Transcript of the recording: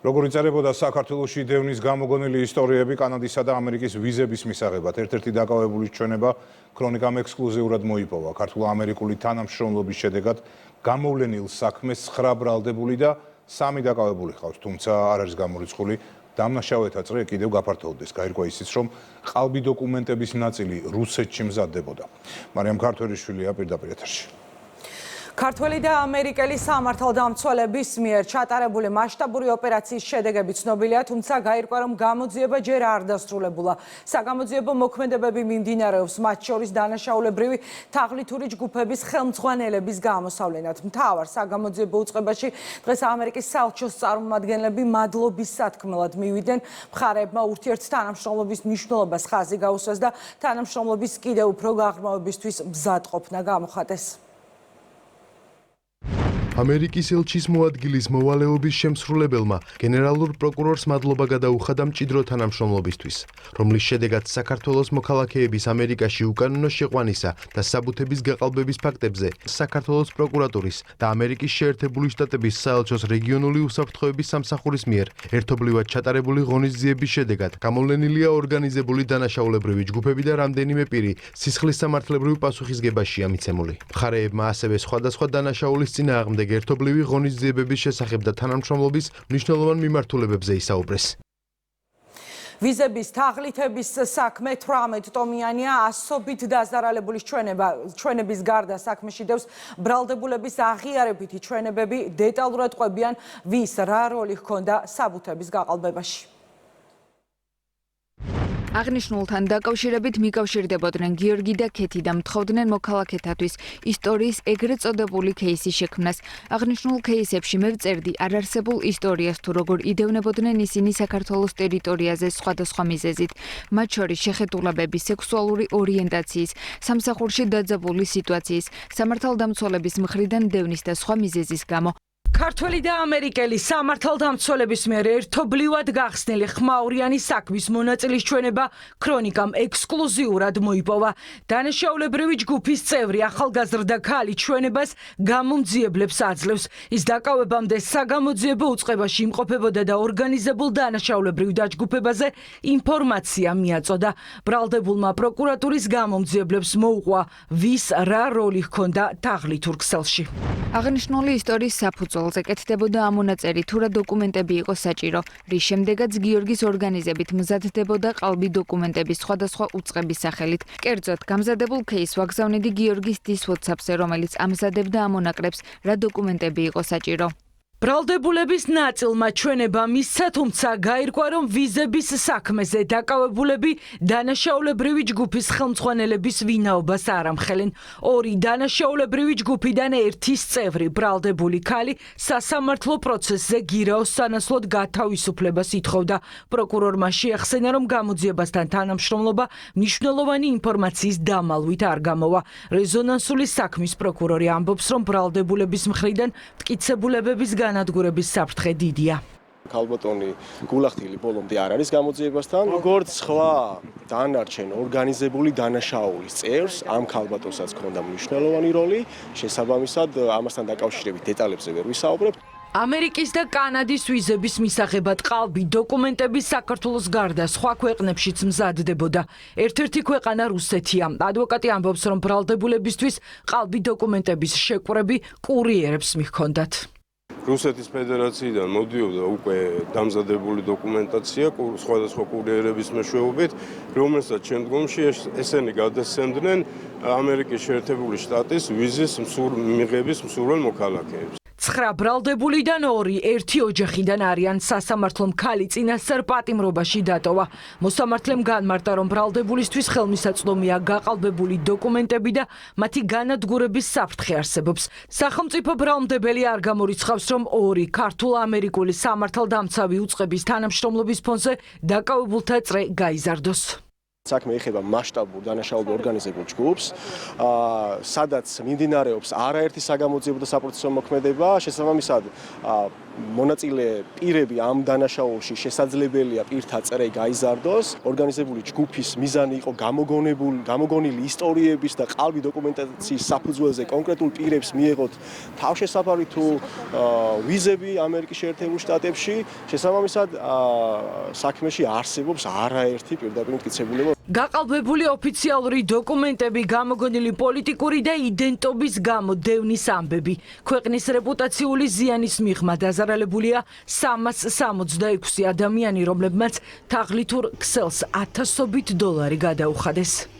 როგორ იწერებოდა საქართველოში დევნის გამოგონილი ისტორიები კანადისა და ამერიკის ვიზების მისაღებად. ერთ-ერთი დაკავებული ჩვენება ქრონიკამ ექსკლუზიურად მოიპოვა. ქართულ-ამერიკული თანამშრომლობის შედეგად გამოვლენილ საქმეს 9 ბრალდებული და 3 დაკავებული ხავს, თუმცა არ არის გამორიცხული დამნაშავეთა წრე კიდევ გაფართოვდეს. გაირკვა ისიც, რომ ყალბი დოკუმენტების ნაწილი რუსეთში მზადდებოდა. მარიამ ქართველიშვილია პირდაპირ ეთერში. ქართველი და ამერიკელი სამართალდამცველების მიერ ჩატარებული მასშტაბური ოპერაციის შედეგები ცნობილია, თუმცა გაირკვა, რომ გამოძიება ჯერ არ დასრულებულა. საგამოძიებო მოქმედებები მიმდინარეობს, მათ შორის დანაშაულებრივი თაღლითური ჯგუფების ხელმძღვანელების გამოსავლენად. მთავარ საგამოძიებო უწყებაში დღეს ამერიკის საელჩოს წარმომადგენლები მადლობის სათქმელად მივიდნენ. მხარეებმა ურთიერთთანამშრომლობის მნიშვნელობას ხაზი გაუსვეს და თანამშრომლობის კიდევ უფრო გაღრმავებისთვის მზადყოფნა გამოხატეს. ამერიკის ელჩის მოადგილის მოვალეობის შემსრულებელმა გენერალურ პროკურორს მადლობა გადაუხადა მჭიდრო თანამშრომლობისთვის, რომლის შედეგად საქართველოს მოქალაქეების ამერიკაში უკანონო შეყვანისა და საბუთების გაყალბების ფაქტებზე საქართველოს პროკურატურის და ამერიკის შეერთებული შტატების საელჩოს რეგიონული უსაფრთხოების სამსახურის მიერ ერთობლივად ჩატარებული ღონისძიების შედეგად გამოვლენილია ორგანიზებული დანაშაულებრივი ჯგუფები და რამდენიმე პირი სისხლის სამართლებრივ პასუხისგებაშია მიცემული. მხარეებმა ასევე სხვადასხვა დანაშაულის წინააღმდეგ ერთობლივი ღონისძიებების შესახებ და თანამშრომლობის მნიშვნელოვან მიმართულებებზე ისაუბრეს. ვიზების თაღლითების საქმე 18 ტომიანია, ასობით დაზარალებული ჩვენების გარდა საქმეში დევს ბრალდებულების აღიარებითი ჩვენებები, დეტალურად ყვებიან ვის რა როლი ჰქონდა საბუთების გაყალბებაში. აღნიშნულთან დაკავშირებით მიკავშირდებოდნენ გიორგი და ქეთი და მთხოვდნენ მოქალაქეთათვის ისტორიის ეგრეთ წოდებული кейსის შექმნას. აღნიშნულ кейსებში მე ვწერდი არარსებულ ისტორიას თუ როგორ იდევნებოდნენ ისინი საქართველოს ტერიტორიაზე სხვადასხვა მიზეზით, მათ შორის შეხედულებების, სექსუალური ორიენტაციის, სამსახურში დაძაბული სიტუაციის, სამართალდამცველების მხრიდან დევნის და სხვა მიზეზის გამო. ქართველი და ამერიკელი სამართალდამცველების მიერ ერთობლივად გახსნილი ხმაურიანი საქმის მონაწილის ჩვენება ქრონიკამ ექსკლუზიურად მოიპოვა. დანაშაულებრივი ჯგუფის წევრი ახალგაზრდა ქალი ჩვენებას გამომძიებლებს აძლევს. ის დაკავებამდე საგამოძიებო უწყებაში იმყოფებოდა და ორგანიზებულ დანაშაულებრივ დაჯგუფებაზე ინფორმაცია მიაწოდა. ბრალდებულმა პროკურატურის გამომძიებლებს მოუყვა, ვის რა როლი ჰქონდა თაღლითურ ქსელში. აღნიშნული ისტორიის საფუძველზე კეთდებოდა ამონაწერი თუ რა დოკუმენტები იყო საჭირო, რის შემდეგაც გიორგის ორგანიზებით მზადდებოდა ყალბი დოკუმენტების სხვადასხვა უწყების სახელით. კერძოდ, გამზადებულ кейსს ვაგზავნიდი გიორგის დის WhatsApp-ზე, რომელიც ამზადებდა ამონაკრებს, რა დოკუმენტები იყო საჭირო. ბრალდებულების ნაწილმა ჩვენება მისცა, თუმცა გაირკვა, რომ ვიზების საქმეზე დაკავებულები დანაშაულებრივი ჯგუფის ხელმძღვანელების ვინაობას არ ამხელენ. 2 დანაშაულებრივი ჯგუფიდან ერთის წევრი ბრალდებული ქალი სასამართლო პროცესზე გირაოს სანაცვლოდ გათავისუფლებას ითხოვდა. პროკურორმა შეახსენა, რომ გამოძიებასთან თანამშრომლობა მნიშვნელოვანი ინფორმაციის დამალვით არ გამოვა. რეზონანსული საქმის პროკურორი ამბობს, რომ ბრალდებულების მხრიდან მტკიცებულებების განადგურების საფრთხე დიდია. ქალბატონი გულახდილი ბოლომდე არ არის გამოძიებასთან. როგორც სხვა დანარჩენ ორგანიზებული დანაშაულის წევრს, ამ ქალბატონსაც ჰქონდა მნიშვნელოვანი როლი. შესაბამისად, ამასთან დაკავშირებით დეტალებზე ვერ ვისაუბრებ. ამერიკის და კანადის ვიზების მისაღებად ყალბი დოკუმენტები საქართველოს გარდა სხვა ქვეყნებშიც მზადდებოდა. ერთ-ერთი ქვეყანა რუსეთია. ადვოკატი ამბობს, რომ ბრალდებულებისთვის ყალბი დოკუმენტების შეკვრები კურიერებს მიჰქონდათ. რუსეთის ფედერაციიდან მოდიოდა უკვე დამზადებული დოკუმენტაცია სხვადასხვა კურიერების მეშვეობით, რომელსაც შემდგომში ესენი გადასცემდნენ ამერიკის შეერთებული შტატის ვიზის მიღების მსურველ მოქალაქეებს. 9 ბრალდებულიდან 2 ერთი ოჯახიდან არიან. სასამართლომ ქალი წინასწარ პატიმრობაში დატოვა. მოსამართლემ განმარტა, რომ ბრალდებულისთვის ხელმისაწვდომია გაყალბებული დოკუმენტები და მათი განადგურების საფრთხე არსებობს. სახელმწიფო ბრალმდებელი არ გამორიცხავს, რომ 2 ქართულ-ამერიკული სამართალდამცავი უწყების თანამშრომლობის ფონზე დაკავებულთა წრე გაიზარდოს. საქმე ეხება მასშტაბურ დანაშაულებრივ ორგანიზებულ ჯგუფს, სადაც მიმდინარეობს არაერთი საგამოძიებო და საპროცესო მოქმედება. შესაბამისად, მონაწილე პირები ამ დანაშაულში შესაძლებელია პირთა წრე გაიზარდოს. ორგანიზებული ჯგუფის მიზანი იყო გამოგონილი ისტორიების და ყალბი დოკუმენტაციის საფუძველზე კონკრეტულ პირებს მიეღოთ თავშესაფარი თუ ვიზები ამერიკის შეერთებულ შტატებში. შესაბამისად, საქმეში არსებობს არაერთი პირდაპირ მტკიცებულება. გაყალბებული ოფიციალური დოკუმენტები, გამოგონილი პოლიტიკური და იდენტობის გამო დევნის ამბები. ქვეყნის რეპუტაციული ზიანის მიღმა დაზარალებულია 366 ადამიანი, რომლებმაც თაღლითურ ქსელს $1000 გადაუხადეს.